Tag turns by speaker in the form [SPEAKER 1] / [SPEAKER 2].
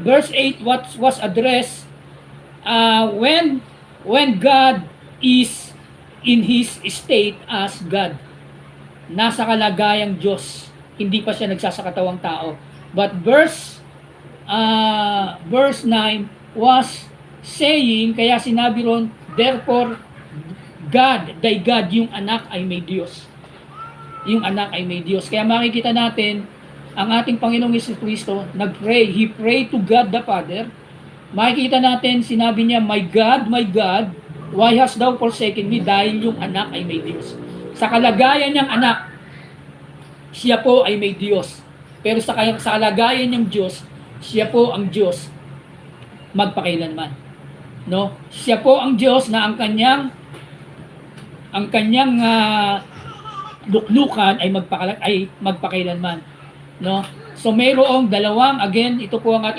[SPEAKER 1] verse 8 what was addressed when God is in his state as God. Nasa kalagayang Diyos, hindi pa siya nagsasakatawang tao. But verse 9 was saying, kaya sinabi ron, therefore God, thy God, yung anak ay may Diyos. Yung anak ay may Diyos. Kaya makikita natin, ang ating Panginoong Jesucristo, nag-pray. He prayed to God the Father. Makikita natin, sinabi niya, my God, why hast thou forsaken me? Dahil yung anak ay may Diyos. Sa kalagayan niyang anak, siya po ay may Diyos. Pero sa kalagayan niyang Diyos, siya po ang Diyos magpakailanman. No? Siya po ang Diyos na ang kanyang luklukan ay magpakailanman. No? So mayroong dalawang, again, ito po ang ating